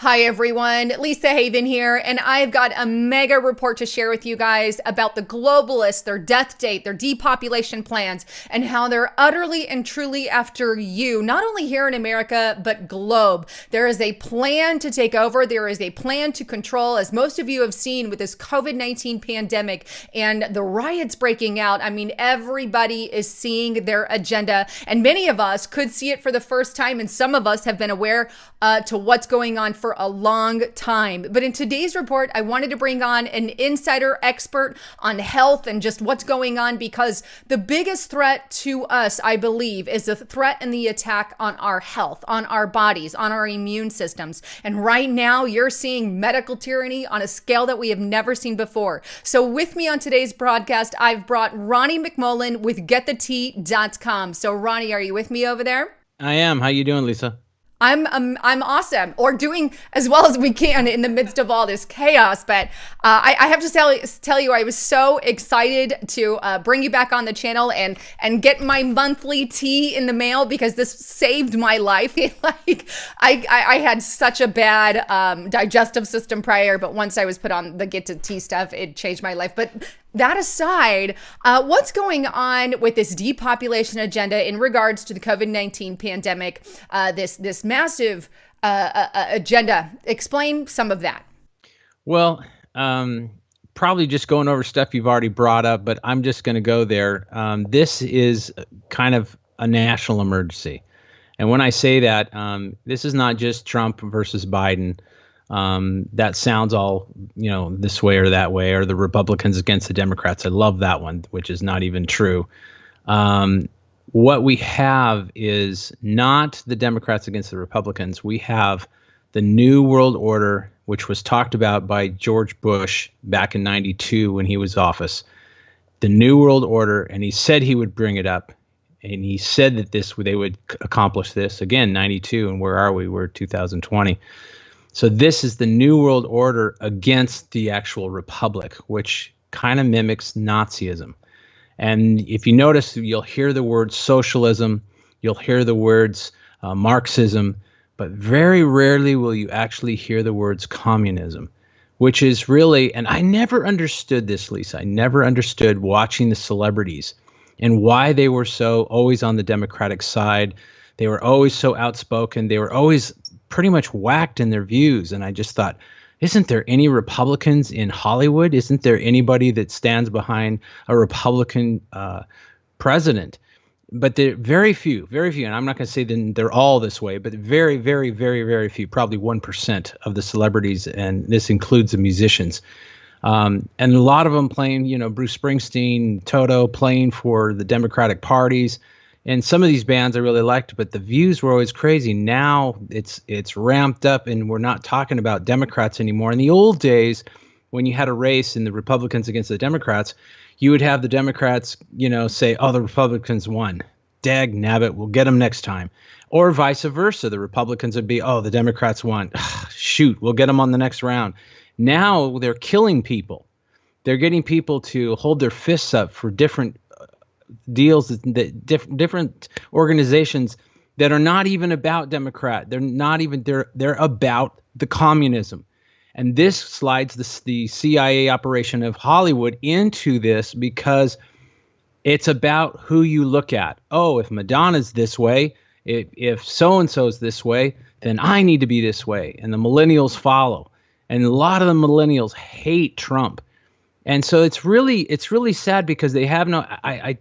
Hi everyone, Lisa Haven here, and I've got a mega report to share with you guys about the globalists, their death date, their depopulation plans, and how they're utterly and truly after you, not only here in America, but globe. There is a plan to take over. There is a plan to control, as most of you have seen with this COVID-19 pandemic and the riots breaking out. I mean, everybody is seeing their agenda, and many of us could see it for the first time, and some of us have been aware to what's going on for a long time. But in today's report, I wanted to bring on an insider expert on health and just what's going on, because the biggest threat to us, I believe, is the threat and the attack on our health, on our bodies, on our immune systems. And right now, you're seeing medical tyranny on a scale that we have never seen before. So with me on today's broadcast, I've brought Ronnie McMullen with GetTheT.com. So Ronnie, are you with me over there? I am. How you doing, Lisa? I'm awesome, or doing as well as we can in the midst of all this chaos. But I have to tell you, I was so excited to bring you back on the channel and get my monthly tea in the mail, because this saved my life. Like I had such a bad digestive system prior, but once I was put on the Get to Tea stuff, it changed my life. But that aside, what's going on with this depopulation agenda in regards to the COVID-19 pandemic, this massive agenda? Explain some of that. Well, probably just going over stuff you've already brought up, but I'm just going to go there. This is kind of a national emergency. And when I say that, this is not just Trump versus Biden. That sounds all, this way or that way, or the Republicans against the Democrats. I love that one, which is not even true. What we have is not the Democrats against the Republicans. We have the New World Order, which was talked about by George Bush back in '92 when he was office. The New World Order, and he said he would bring it up, and he said that they would accomplish this. Again, '92, and where are we? We're 2020. So this is the New World Order against the actual republic, which kind of mimics Nazism. And if you notice, you'll hear the word socialism, you'll hear the words Marxism, but very rarely will you actually hear the words communism, which is really, and I never understood this, Lisa. I never understood watching the celebrities and why they were so always on the Democratic side. They were always so outspoken. They were always pretty much whacked in their views. And I just thought, isn't there any Republicans in Hollywood? Isn't there anybody that stands behind a Republican president? But they're very few. And I'm not going to say that they're all this way, but very, very, very, very few, probably 1% of the celebrities. And this includes the musicians. And a lot of them playing, Bruce Springsteen, Toto, playing for the Democratic parties. And some of these bands I really liked, but the views were always crazy. Now it's ramped up, and we're not talking about Democrats anymore. In the old days, when you had a race and the Republicans against the Democrats, you would have the Democrats, say, "Oh, the Republicans won. Dag nabbit, we'll get them next time." Or vice versa. The Republicans would be, "Oh, the Democrats won. Shoot, we'll get them on the next round." Now they're killing people. They're getting people to hold their fists up for different deals, that different organizations that are not even about Democrat. They're about the communism. And this slides the CIA operation of Hollywood into this, because it's about who you look at. Oh, if Madonna's this way, if so-and-so's this way, then I need to be this way. And the millennials follow. And a lot of the millennials hate Trump. And so it's really sad, because they have no, I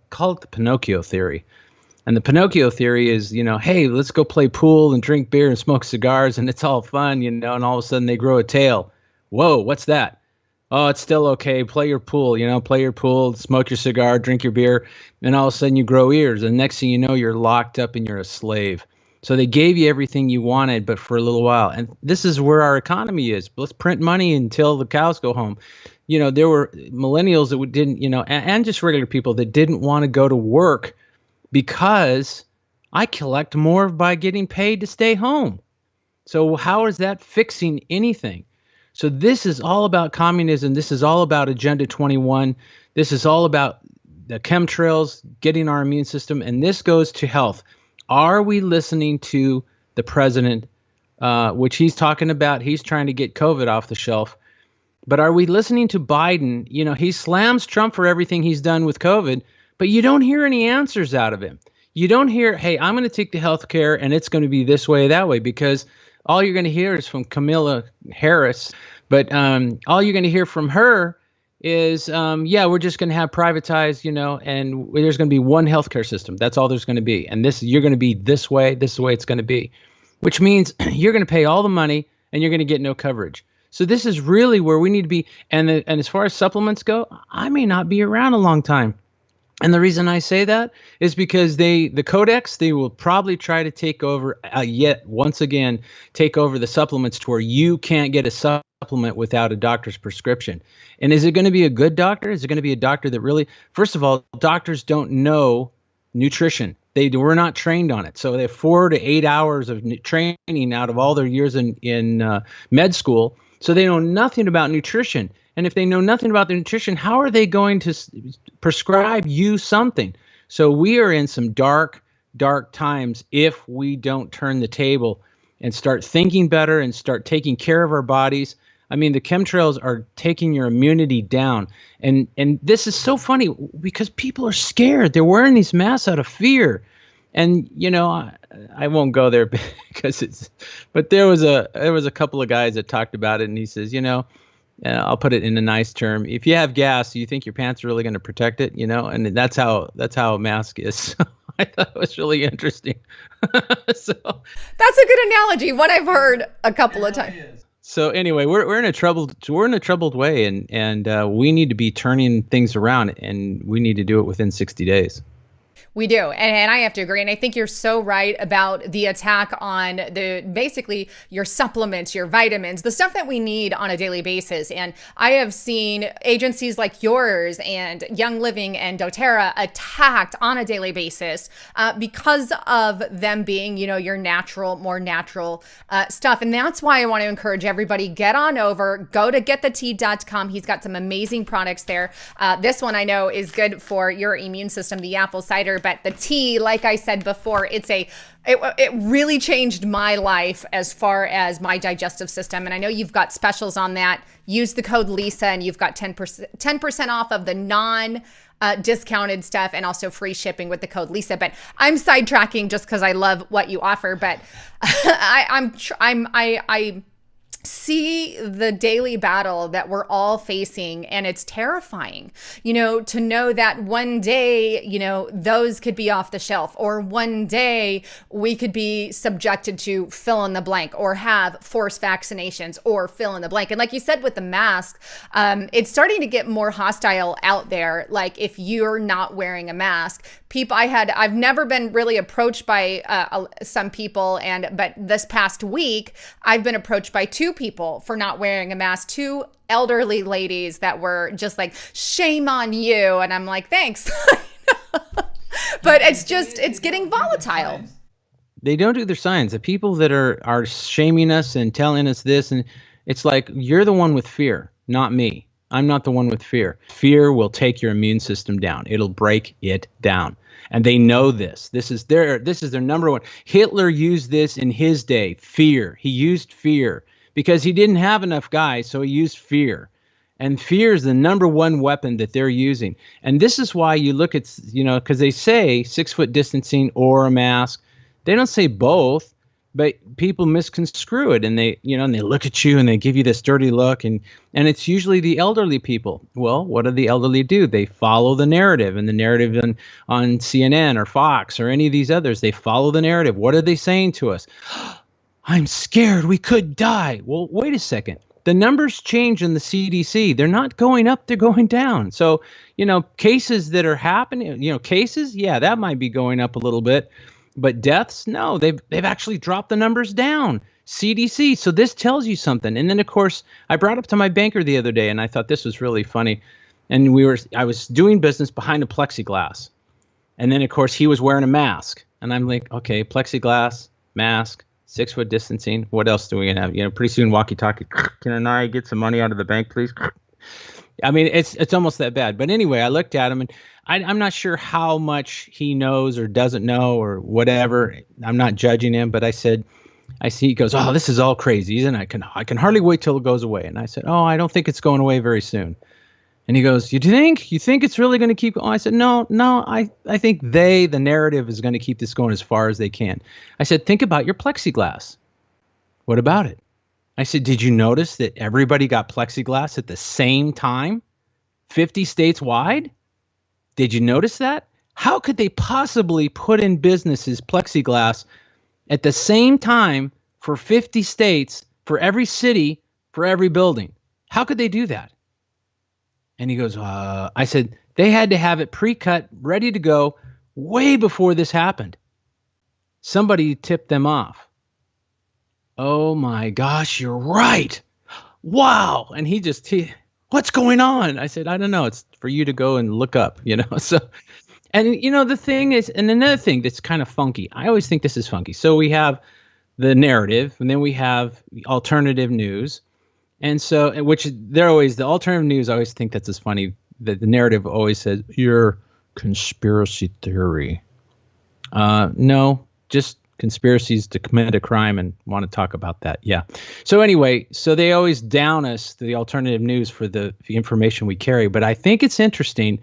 call it the Pinocchio theory. And the Pinocchio theory is, hey, let's go play pool and drink beer and smoke cigars, and it's all fun, and all of a sudden they grow a tail. Whoa, what's that? Oh, it's still okay. Play your pool, smoke your cigar, drink your beer, and all of a sudden you grow ears. And next thing you know, you're locked up and you're a slave. So they gave you everything you wanted, but for a little while. And this is where our economy is. Let's print money until the cows go home. There were millennials that didn't, and just regular people that didn't want to go to work, because I collect more by getting paid to stay home. So how is that fixing anything? So this is all about communism. This is all about Agenda 21. This is all about the chemtrails, getting our immune system, and this goes to health. Are we listening to the president which he's talking about. He's trying to get COVID off the shelf. But are we listening to Biden? You know, he slams Trump for everything he's done with COVID, but you don't hear any answers out of him. You don't hear, hey, I'm going to take the health care and it's going to be this way, that way, because all you're going to hear is from Kamala Harris. But all you're going to hear from her is, yeah, we're just going to have privatized, you know, and there's going to be one healthcare system. That's all there's going to be. And you're going to be this way. This is the way it's going to be, which means you're going to pay all the money and you're going to get no coverage. So this is really where we need to be. And as far as supplements go, I may not be around a long time. And the reason I say that is because the Codex, they will probably try to take over yet once again, take over the supplements to where you can't get a supplement without a doctor's prescription. And is it going to be a good doctor? Is it going to be a doctor that really, first of all, doctors don't know nutrition. They were not trained on it. So they have 4 to 8 hours of training out of all their years in med school. So they know nothing about nutrition. And if they know nothing about the nutrition, how are they going to prescribe you something? So we are in some dark, dark times if we don't turn the table and start thinking better and start taking care of our bodies. I mean, the chemtrails are taking your immunity down. And this is so funny because people are scared. They're wearing these masks out of fear. And, you know, I won't go there because but there was a couple of guys that talked about it. And he says, you know, I'll put it in a nice term. If you have gas, do you think your pants are really going to protect it? You know, and that's how a mask is. So I thought it was really interesting. So that's a good analogy. What I've heard a couple of times. So anyway, we're in a troubled way, and we need to be turning things around, and we need to do it within 60 days. We do. And I have to agree. And I think you're so right about the attack on basically your supplements, your vitamins, the stuff that we need on a daily basis. And I have seen agencies like yours and Young Living and doTERRA attacked on a daily basis because of them being, you know, your more natural stuff. And that's why I want to encourage everybody, get on over, go to getthetea.com. He's got some amazing products there. This one I know is good for your immune system, the apple cider. But the tea, like I said before, it really changed my life as far as my digestive system. And I know you've got specials on that. Use the code Lisa and you've got 10% off of the discounted stuff and also free shipping with the code Lisa. But I'm sidetracking just because I love what you offer. But I see the daily battle that we're all facing, and it's terrifying, you know, to know that one day, you know, those could be off the shelf, or one day we could be subjected to fill in the blank or have forced vaccinations or fill in the blank. And like you said with the mask, it's starting to get more hostile out there. Like if you're not wearing a mask, I've never been really approached by some people, but this past week I've been approached by 2 people for not wearing a mask, 2 elderly ladies that were just like, shame on you. And I'm like, thanks. But it's getting volatile. They don't do their signs. The people that are shaming us and telling us this, and it's like, you're the one with fear, not me. I'm not the one with fear. Fear will take your immune system down. It'll break it down. And they know this. This is their number one. Hitler used this in his day, fear. He used fear because he didn't have enough guys, so he used fear. And fear is the number one weapon that they're using. And this is why you look at, you know, because they say 6-foot distancing or a mask. They don't say both, but people misconstrue it, and they look at you and they give you this dirty look, and it's usually the elderly people. Well, what do the elderly do? They follow the narrative, and the narrative on CNN or Fox or any of these others, they follow the narrative. What are they saying to us? I'm scared, we could die. Well, wait a second. The numbers change in the CDC. They're not going up, they're going down. So, you know, cases that are happening, you know, cases, yeah, that might be going up a little bit. But deaths, no, they've actually dropped the numbers down. CDC. So this tells you something. And then, of course, I brought up to my banker the other day, and I thought this was really funny. And I was doing business behind a plexiglass. And then, of course, he was wearing a mask. And I'm like, okay, plexiglass, mask, 6-foot distancing. What else do we have? You know, pretty soon, walkie-talkie. Can I get some money out of the bank, please? I mean, it's almost that bad. But anyway, I looked at him, and I'm not sure how much he knows or doesn't know or whatever. I'm not judging him, but I said, He goes, oh, this is all crazy, and I can hardly wait till it goes away. And I said, oh, I don't think it's going away very soon. And he goes, you think it's really going to keep going? I said, no, I think the narrative is going to keep this going as far as they can. I said, think about your plexiglass. What about it? I said, did you notice that everybody got plexiglass at the same time? 50 states wide? Did you notice that? How could they possibly put in businesses plexiglass at the same time for 50 states, for every city, for every building? How could they do that? And he goes, I said, they had to have it pre-cut, ready to go way before this happened. Somebody tipped them off. Oh my gosh, you're right. Wow. And what's going on? I said, I don't know. It's for you to go and look up, So, and the thing is, and another thing that's kind of funky, I always think this is funky. So we have the narrative, and then we have alternative news. And so, the alternative news, I always think that's as funny, that the narrative always says, your conspiracy theory. No, just conspiracies to commit a crime and want to talk about that. Yeah. So anyway, so they always down us, the alternative news, for the information we carry. But I think it's interesting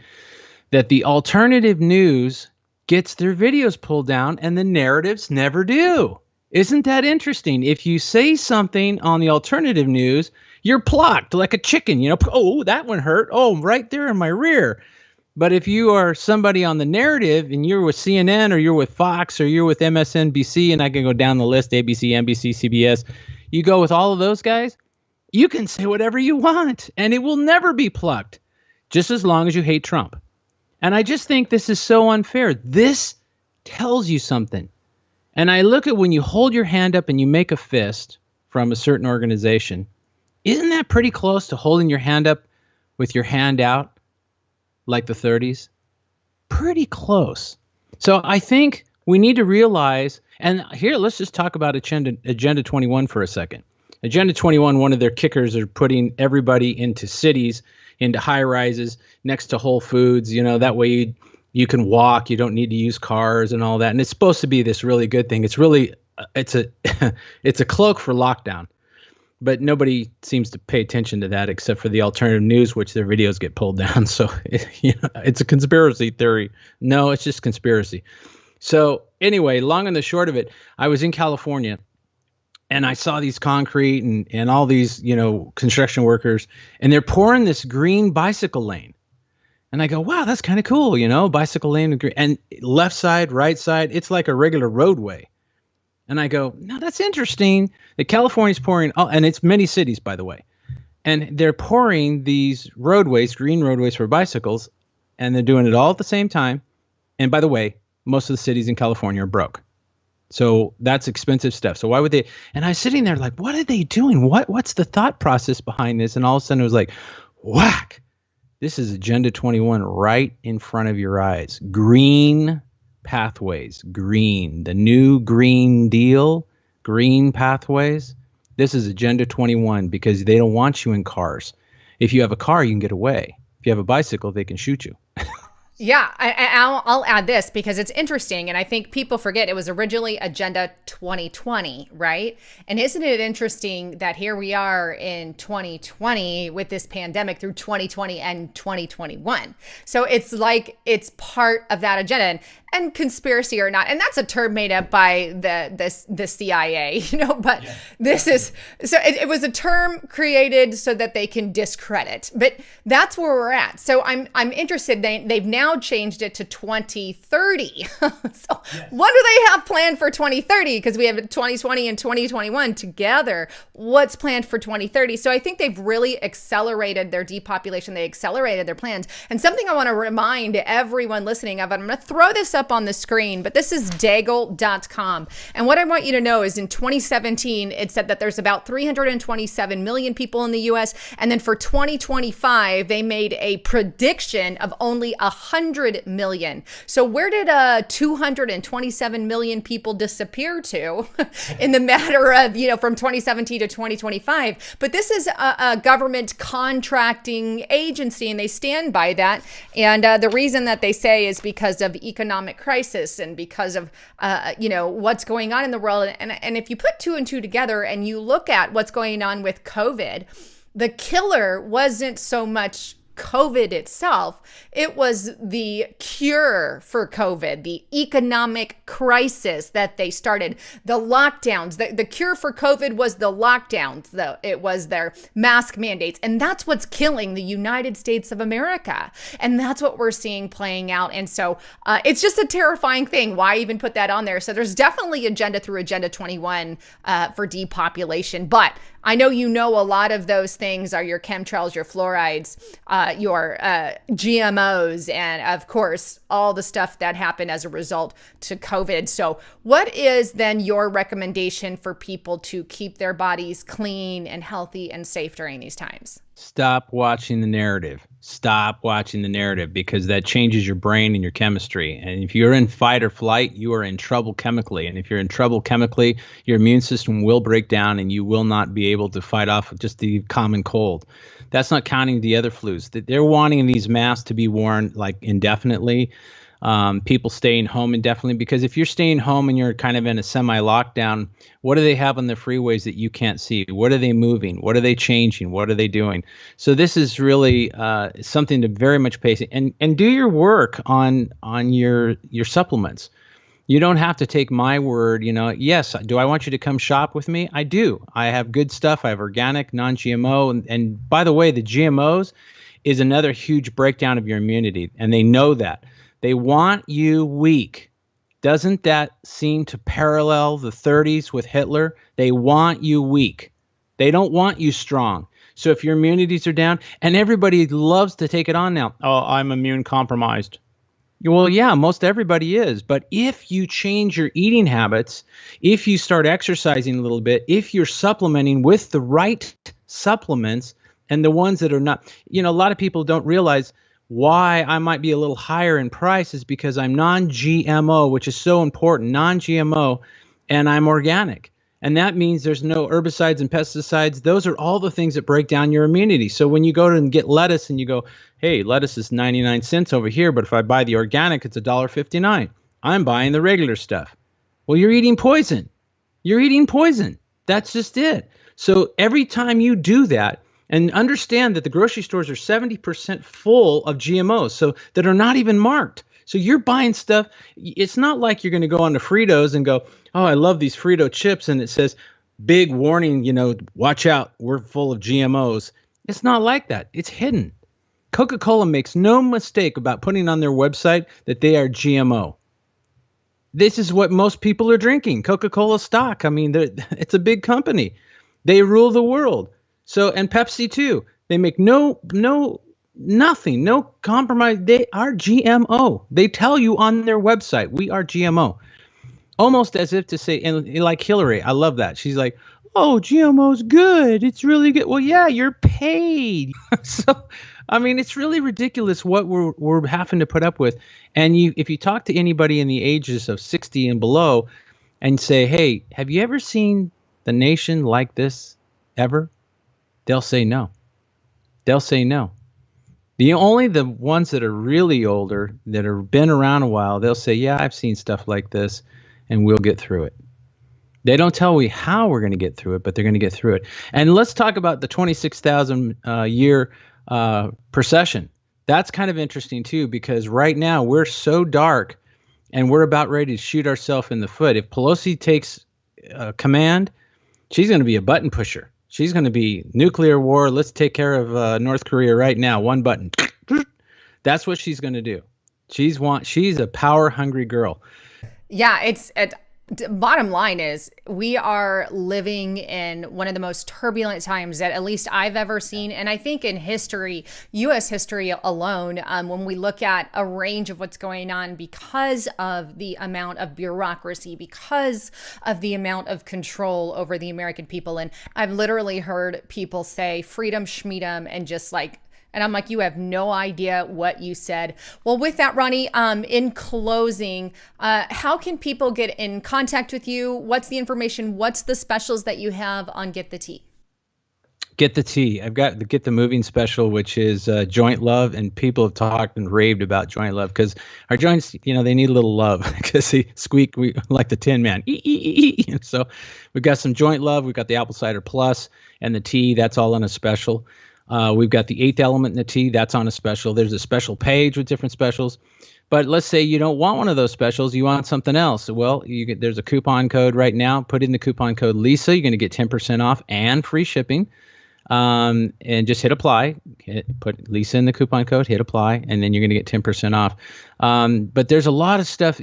that the alternative news gets their videos pulled down and the narratives never do. Isn't that interesting? If you say something on the alternative news, you're plucked like a chicken, oh, that one hurt. Oh, right there in my rear. But if you are somebody on the narrative and you're with CNN or you're with Fox or you're with MSNBC, and I can go down the list, ABC, NBC, CBS, you go with all of those guys, you can say whatever you want and it will never be plucked, just as long as you hate Trump. And I just think this is so unfair. This tells you something. And I look at when you hold your hand up and you make a fist from a certain organization, isn't that pretty close to holding your hand up with your hand out like the 30s? Pretty close. So I think we need to realize, and here, let's just talk about Agenda 21 for a second. Agenda 21, one of their kickers are putting everybody into cities, into high rises next to Whole Foods. That way you can walk, you don't need to use cars and all that. And it's supposed to be this really good thing. It's really, it's a cloak for lockdown. But nobody seems to pay attention to that except for the alternative news, which their videos get pulled down. So it's a conspiracy theory. No, it's just conspiracy. So anyway, long and the short of it, I was in California and I saw these concrete and all these, construction workers, and they're pouring this green bicycle lane. And I go, wow, that's kind of cool, bicycle lane and left side, right side. It's like a regular roadway. And I go, no, that's interesting that California's pouring, and it's many cities, by the way. And they're pouring these roadways, green roadways for bicycles, and they're doing it all at the same time. And by the way, most of the cities in California are broke. So that's expensive stuff. So why would they? And I was sitting there like, what are they doing? What's the thought process behind this? And all of a sudden it was like, whack. This is Agenda 21 right in front of your eyes. Green pathways, green, the new Green Deal, green pathways. This is Agenda 21 because they don't want you in cars. If you have a car, you can get away. If you have a bicycle, they can shoot you. Yeah, I'll add this because it's interesting. And I think people forget it was originally Agenda 2020, right? And isn't it interesting that here we are in 2020 with this pandemic through 2020 and 2021. So it's like it's part of that agenda. And conspiracy or not, and that's a term made up by the CIA, but yeah. This is, so it was a term created so that they can discredit, but that's where we're at. So I'm interested, they've now changed it to 2030. So yes. What do they have planned for 2030? Because we have 2020 and 2021 together. What's planned for 2030? So I think they've really accelerated their depopulation. They accelerated their plans. And something I want to remind everyone listening of, I'm going to throw this up on the screen, but this is Daigle.com. And what I want you to know is in 2017, it said that there's about 327 million people in the US. And then for 2025, they made a prediction of only 100 million. So where did 227 million people disappear to in the matter of, from 2017 to 2025? But this is a government contracting agency and they stand by that. And the reason that they say is because of economic economic crisis and because of, what's going on in the world. And if you put two and two together and you look at what's going on with COVID, the killer wasn't so much COVID itself, it was the cure for COVID, the economic crisis that they started, the lockdowns. The cure for COVID was the lockdowns, though it was their mask mandates. And that's what's killing the United States of America. And that's what we're seeing playing out. And so it's just a terrifying thing. Why even put that on there? So there's definitely agenda through Agenda 21 for depopulation. But I know a lot of those things are your chemtrails, your fluorides, your GMOs, and of course, all the stuff that happened as a result to COVID. So what is then your recommendation for people to keep their bodies clean and healthy and safe during these times? Stop watching the narrative. Stop watching the narrative, because that changes your brain and your chemistry. And if you're in fight or flight, you are in trouble chemically. And if you're in trouble chemically, your immune system will break down and you will not be able to fight off just the common cold. That's not counting the other flus. They're wanting these masks to be worn like indefinitely. People staying home indefinitely, because if you're staying home and you're kind of in a semi-lockdown, what do they have on the freeways that you can't see? What are they moving? What are they changing? What are they doing? So this is really something to very much pay and do your work on your supplements. You don't have to take my word. Yes, do I want you to come shop with me? I do. I have good stuff. I have organic, non-GMO, and by the way, the GMOs is another huge breakdown of your immunity, and they know that. They want you weak. Doesn't that seem to parallel the 30s with Hitler? They want you weak. They don't want you strong. So if your immunities are down, and everybody loves to take it on now. Oh, I'm immune compromised. Well, yeah, most everybody is. But if you change your eating habits, if you start exercising a little bit, if you're supplementing with the right supplements and the ones that are not, a lot of people don't realize why I might be a little higher in price is because I'm non-GMO, which is so important, non-GMO, and I'm organic. And that means there's no herbicides and pesticides. Those are all the things that break down your immunity. So when you go to and get lettuce and you go, hey, lettuce is 99 cents over here, but if I buy the organic, it's $1.59. I'm buying the regular stuff. Well, you're eating poison. You're eating poison. That's just it. So every time you do that, and understand that the grocery stores are 70% full of GMOs, so that are not even marked. So you're buying stuff. It's not like you're going to go on to Fritos and go, oh, I love these Frito chips, and it says, big warning, watch out, we're full of GMOs. It's not like that. It's hidden. Coca-Cola makes no mistake about putting on their website that they are GMO. This is what most people are drinking, Coca-Cola stock. I mean, it's a big company. They rule the world. So, and Pepsi too, they make nothing, no compromise. They are GMO. They tell you on their website, we are GMO. Almost as if to say, and like Hillary, I love that. She's like, oh, GMO's good. It's really good. Well, yeah, you're paid. So, I mean, it's really ridiculous what we're having to put up with. And if you talk to anybody in the ages of 60 and below and say, hey, have you ever seen the nation like this ever? They'll say no. They'll say no. The ones that are really older, that have been around a while, they'll say, yeah, I've seen stuff like this, and we'll get through it. They don't tell me how we're going to get through it, but they're going to get through it. And let's talk about the 26,000 year procession. That's kind of interesting too, because right now we're so dark and we're about ready to shoot ourselves in the foot. If Pelosi takes command, she's going to be a button pusher. She's going to be nuclear war. Let's take care of North Korea right now. One button. That's what she's going to do. She's a power hungry girl. Yeah, bottom line is we are living in one of the most turbulent times that at least I've ever seen. And I think in history, U.S. history alone, when we look at a range of what's going on because of the amount of bureaucracy, because of the amount of control over the American people. And I've literally heard people say freedom, schmeedom, and just like, and I'm like, you have no idea what you said. Well, with that, Ronnie, in closing, how can people get in contact with you? What's the information? What's the specials that you have on Get the Tea? Get the tea. I've got the Get the Moving special, which is joint love, and people have talked and raved about joint love because our joints, they need a little love because they squeak like the Tin Man. So we've got some joint love. We've got the Apple Cider Plus and the tea. That's all on a special. We've got the Eighth Element in the tea. That's on a special. There's a special page with different specials. But let's say you don't want one of those specials. You want something else. Well, there's a coupon code right now. Put in the coupon code Lisa. You're going to get 10% off and free shipping. And just hit apply. Put Lisa in the coupon code. Hit apply, and then you're going to get 10% off. But there's a lot of stuff.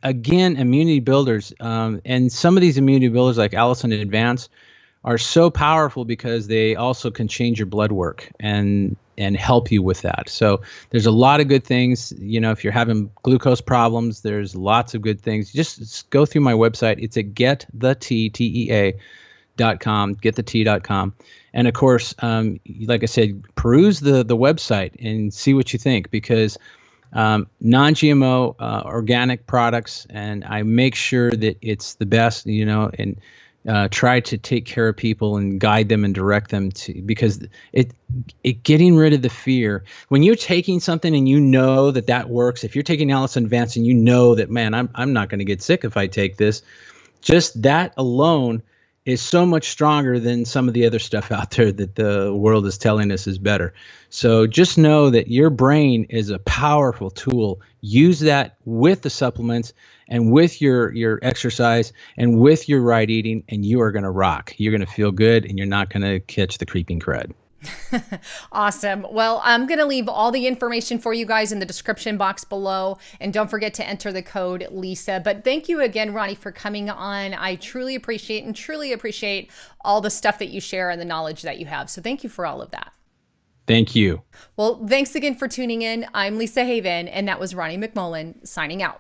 Again, immunity builders, and some of these immunity builders, like Allison Advance, are so powerful because they also can change your blood work and help you with that. So there's a lot of good things. If you're having glucose problems, there's lots of good things. Just go through my website. It's at getthetea.com, getthetea.com. And of course, like I said, peruse the website and see what you think, because non-GMO organic products, and I make sure that it's the best, and try to take care of people and guide them and direct them to, because it getting rid of the fear. When you're taking something and that works, if you're taking Allison Advance and that, man, I'm not going to get sick if I take this, just that alone is so much stronger than some of the other stuff out there that the world is telling us is better. So just know that your brain is a powerful tool. Use that with the supplements and with your exercise and with your right eating, and you are going to rock. You're going to feel good, and you're not going to catch the creeping crud. Awesome. Well, I'm going to leave all the information for you guys in the description box below. And don't forget to enter the code Lisa. But thank you again, Ronnie, for coming on. I truly appreciate all the stuff that you share and the knowledge that you have. So thank you for all of that. Thank you. Well, thanks again for tuning in. I'm Lisa Haven, and that was Ronnie McMullen signing out.